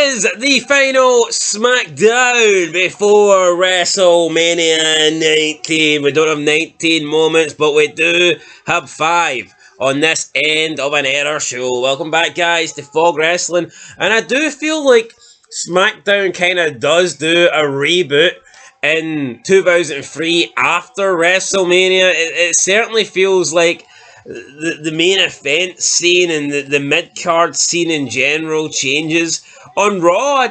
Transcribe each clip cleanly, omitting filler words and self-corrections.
is the final SmackDown before WrestleMania 19. We don't have 19 moments, but we do have 5 on this end of an era show. Welcome back, guys, to Fog Wrestling. And I do feel like SmackDown kind of does do a reboot in 2003 after WrestleMania. It certainly feels like the main event scene and the mid-card scene in general changes. On Raw,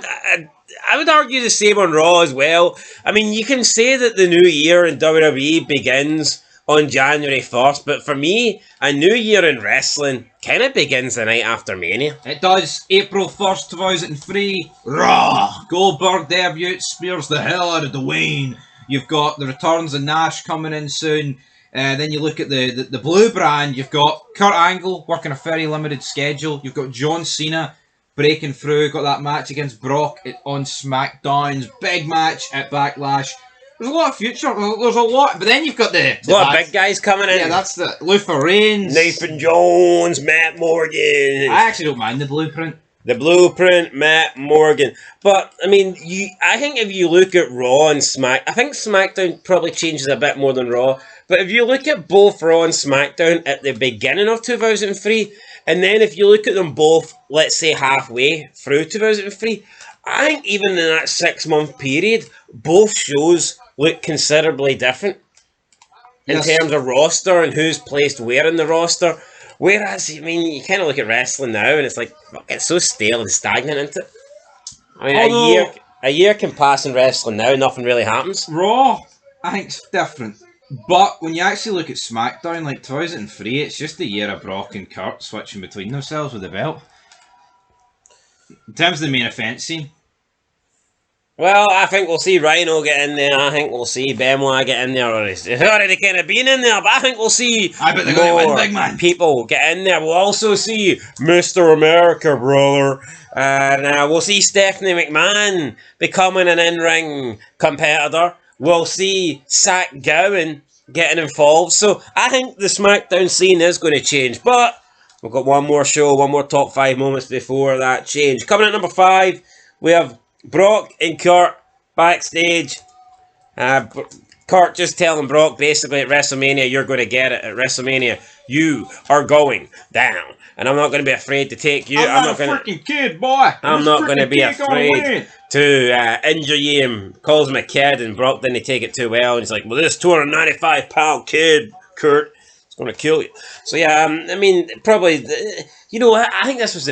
I would argue the same on Raw as well. I mean, you can say that the new year in WWE begins on January 1st, but for me, a new year in wrestling kind of begins the night after Mania. It does. April 1st, 2003, Raw. Goldberg debuts, spears the hell out of Dwayne. You've got the returns of Nash coming in soon. Then you look at the blue brand. You've got Kurt Angle working a very limited schedule. You've got John Cena breaking through. Got that match against Brock on SmackDown's big match at Backlash. There's a lot of future. There's a lot. But then you've got the a lot of big guys coming in. Yeah, that's the Luther Reigns, Nathan Jones, Matt Morgan. I actually don't mind the Blueprint. The Blueprint, Matt Morgan. But, I mean, I think if you look at Raw and I think SmackDown probably changes a bit more than Raw. But if you look at both Raw and SmackDown at the beginning of 2003, and then if you look at them both, let's say, halfway through 2003, I think even in that 6-month period, both shows look considerably different in terms of roster and who's placed where in the roster. Whereas, I mean, you kind of look at wrestling now and it's like, it's so stale and stagnant, isn't it? I mean, a year can pass in wrestling now, nothing really happens. Raw, I think it's different. But when you actually look at SmackDown, like 2003, it's just the year of Brock and Kurt switching between themselves with the belt. In terms of the main event scene. Well, I think we'll see Rhino get in there. I think we'll see Benoit get in there. He's already kind of been in there, but I think we'll see more people get in there. We'll also see Mr. America, brother. And we'll see Stephanie McMahon becoming an in-ring competitor. We'll see SmackDown getting involved. So I think the SmackDown scene is going to change. But we've got one more show, one more top 5 moments before that change. Coming at number 5, we have Brock and Kurt backstage. Kurt just telling Brock basically at WrestleMania, you're going to get it. At WrestleMania, you are going down. And I'm not going to be afraid to take you. I'm not a freaking kid, boy. I'm not going to be afraid to injure you. And calls him a kid, and Brock didn't take it too well. And he's like, well, this 295-pound kid, Kurt, is going to kill you. So yeah, I mean, probably, I think this was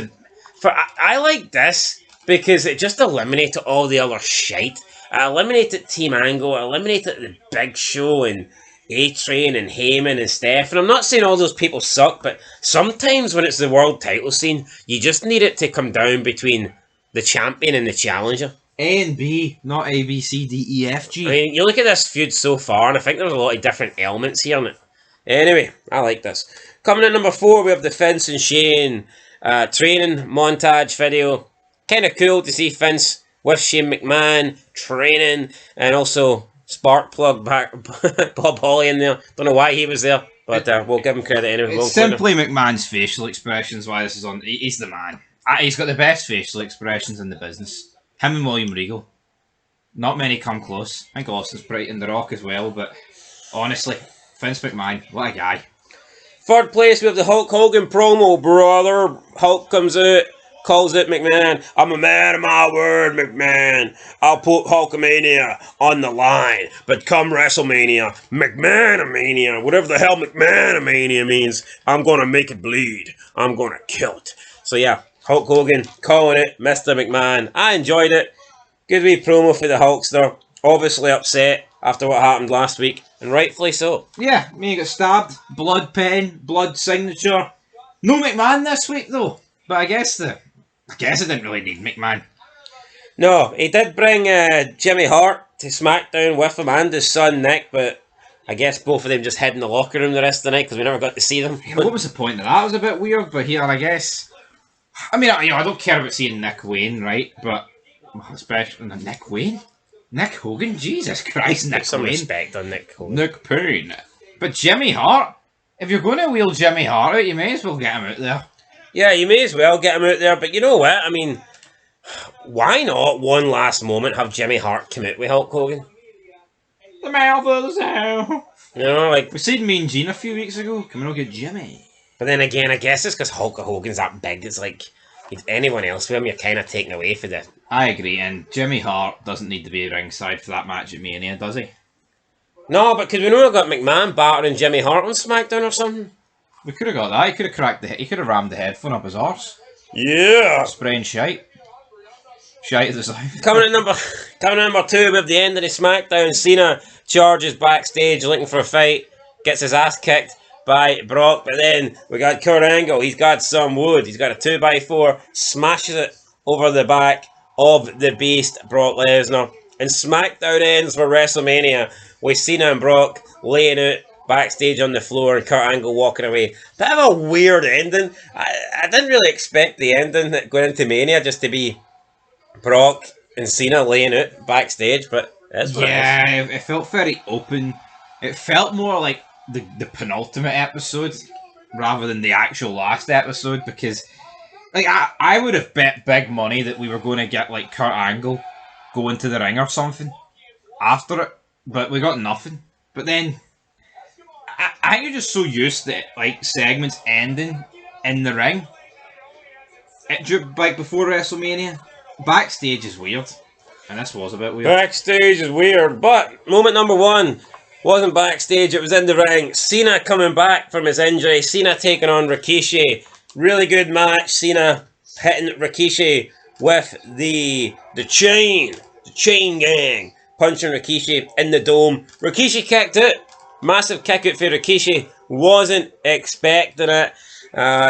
I like this because it just eliminated all the other shite. It eliminated Team Angle, it eliminated the Big Show and A-Train and Heyman and Steph. And I'm not saying all those people suck, but sometimes when it's the world title scene, you just need it to come down between the champion and the challenger. A and B, not A, B, C, D, E, F, G. I mean, you look at this feud so far, and I think there's a lot of different elements here in it. Anyway, I like this. Coming in number 4, we have the Vince and Shane training montage video. Kind of cool to see Vince with Shane McMahon training, and also Sparkplug back Bob Holly in there. Don't know why he was there, but we'll give him credit anyway. It's simply McMahon's facial expressions why this is on. He's the man. He's got the best facial expressions in the business. Him and William Regal. Not many come close. I think Austin's pretty in The Rock as well, but honestly, Vince McMahon, what a guy. 3rd place, we have the Hulk Hogan promo, brother. Hulk comes out, calls it McMahon. I'm a man of my word, McMahon. I'll put Hulkamania on the line. But come WrestleMania, McMahon-a-mania, whatever the hell McMahon-a-mania means, I'm going to make it bleed. I'm going to kill it. So yeah, Hulk Hogan calling it Mr. McMahon. I enjoyed it. Good wee promo for the Hulkster. Obviously upset after what happened last week, and rightfully so. Yeah, he got stabbed, blood pen, blood signature. No McMahon this week though, but I guess it didn't really need McMahon. No, he did bring Jimmy Hart to SmackDown with him and his son Nick, but I guess both of them just hid in the locker room the rest of the night because we never got to see them. Yeah, what was the point of that? It was a bit weird, but here I guess. I mean, I don't care about seeing Nick Wayne, right? But especially Nick Wayne. Nick Hogan? Jesus Christ, Nick some Wayne. Respect on Nick Hogan. Nick Payne. But Jimmy Hart? If you're going to wheel Jimmy Hart out, you may as well get him out there. Yeah, you may as well get him out there, but you know what? I mean, why not one last moment have Jimmy Hart come out with Hulk Hogan? The mouth of the sound. You know, like... We seen Mean Gene a few weeks ago. Can we not get Jimmy? But then again, I guess it's because Hulk Hogan's that big. It's like, if anyone else with him, you're kind of taken away for the... I agree, and Jimmy Hart doesn't need to be ringside for that match at Mania, does he? No, but could we not have got McMahon battering Jimmy Hart on SmackDown or something? We could have got that. He could have cracked the... He could have rammed the headphone up his arse. Yeah! Spraying shite. Shite at the side. Coming at number 2 with the end of the SmackDown, Cena charges backstage looking for a fight, gets his ass kicked by Brock, but then we got Kurt Angle. He's got some wood. He's got a 2x4, smashes it over the back of the beast, Brock Lesnar. And SmackDown ends for WrestleMania with Cena and Brock laying out backstage on the floor and Kurt Angle walking away. Bit of a weird ending. I didn't really expect the ending going into Mania just to be Brock and Cena laying out backstage, but that's what it is. It felt very open. It felt more like the penultimate episode rather than the actual last episode, because like I would have bet big money that we were going to get like Kurt Angle going to the ring or something after it, but we got nothing. But then I think you're just so used to like segments ending in the ring. Like before WrestleMania, backstage is weird, and this was a bit weird. Backstage is weird, but moment number 1 wasn't backstage, it was in the ring. Cena coming back from his injury. Cena taking on Rikishi. Really good match. Cena hitting Rikishi with the chain gang. Punching Rikishi in the dome. Rikishi kicked out. Massive kick out for Rikishi. Wasn't expecting it.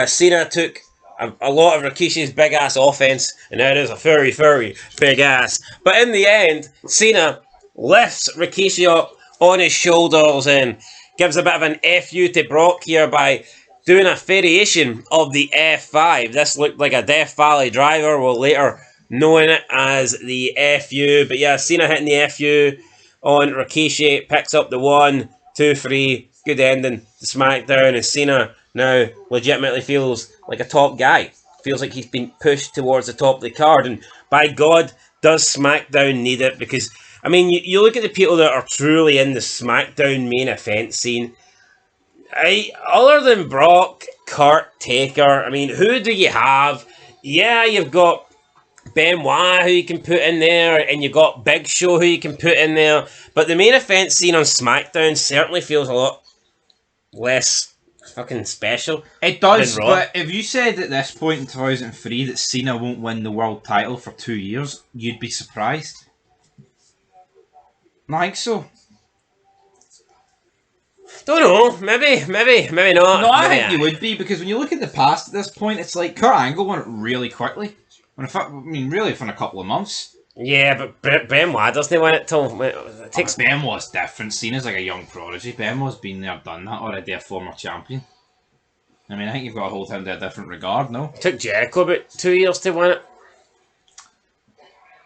Cena took a lot of Rikishi's big ass offense, and that is a very, very big ass. But in the end, Cena lifts Rikishi up on his shoulders and gives a bit of an FU to Brock here by doing a variation of the F5. This looked like a Death Valley driver. We'll later knowing it as the FU. But yeah, Cena hitting the FU on Rikishi. Picks up the 1, 2, 3. Good ending to SmackDown. And Cena now legitimately feels like a top guy. Feels like he's been pushed towards the top of the card. And by God, does SmackDown need it? Because, I mean, you look at the people that are truly in the SmackDown main event scene. Other than Brock, Kurt, Taker, I mean, who do you have? Yeah, you've got Benoit who you can put in there, and you've got Big Show who you can put in there. But the main event scene on SmackDown certainly feels a lot less fucking special. It does, but if you said at this point in 2003 that Cena won't win the world title for 2 years, you'd be surprised. I think so. Don't know. Maybe not. No, I maybe think you would be, because when you look at the past at this point, it's like Kurt Angle won it really quickly. Really for a couple of months. Yeah, but Benoit doesn't win it till it takes. Benoit's different. Cena's like a young prodigy. Benoit's been there, done that already. A former champion. I mean, I think you've got to hold him to a different regard. No, it took Jericho about 2 years to win it.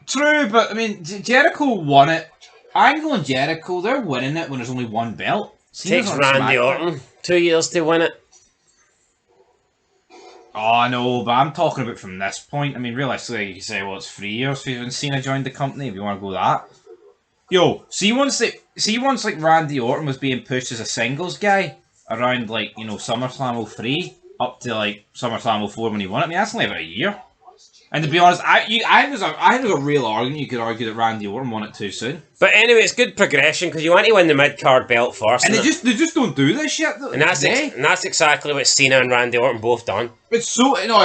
True, but I mean, Jericho won it. Angle and Jericho, they're winning it when there's only one belt. Takes Randy Orton 2 years to win it. Oh, no, but I'm talking about from this point. I mean, realistically, you can say, well, it's 3 years when Cena joined the company, if you want to go that. Yo, see once like Randy Orton was being pushed as a singles guy around, like, you know, SummerSlam 03 up to, like, SummerSlam 04 when he won it. I mean, that's only about a year. And to be honest, I think there's a real argument. You could argue that Randy Orton won it too soon. But anyway, it's good progression because you want to win the mid-card belt first. And they just don't do this shit. And that's exactly what Cena and Randy Orton both done. It's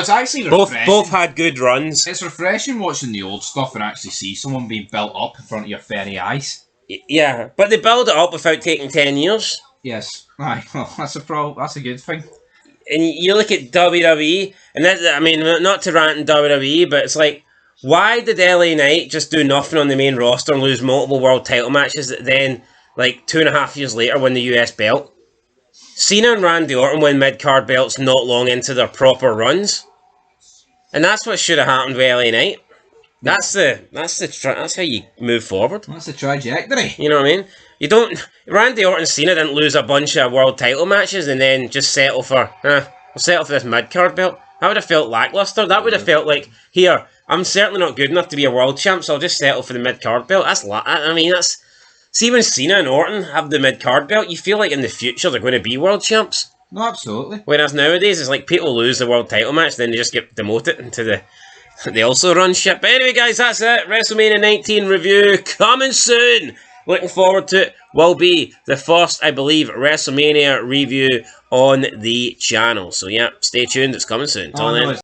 actually refreshing. Both had good runs. It's refreshing watching the old stuff and actually see someone being built up in front of your very eyes. Yeah, but they build it up without taking 10 years. Yes, aye. Well, that's a good thing. And you look at WWE, and that, I mean, not to rant in WWE, but it's like, why did LA Knight just do nothing on the main roster and lose multiple world title matches that then, like, 2.5 years later, win the US belt? Cena and Randy Orton win mid-card belts not long into their proper runs. And that's what should have happened with LA Knight. That's how you move forward. That's the trajectory. You know what I mean? Randy Orton and Cena didn't lose a bunch of world title matches and then just settle for, we'll settle for this mid-card belt. That would have felt lackluster. That would have felt like, here, I'm certainly not good enough to be a world champ, so I'll just settle for the mid-card belt. That's... See, when Cena and Orton have the mid-card belt, you feel like in the future they're going to be world champs. No, absolutely. Whereas nowadays, it's like people lose the world title match, then they just get demoted into the... They also run shit. But anyway, guys, that's it. WrestleMania 19 review coming soon. Looking forward to it. Will be the first, I believe, WrestleMania review on the channel. So, yeah, stay tuned. It's coming soon. Till then.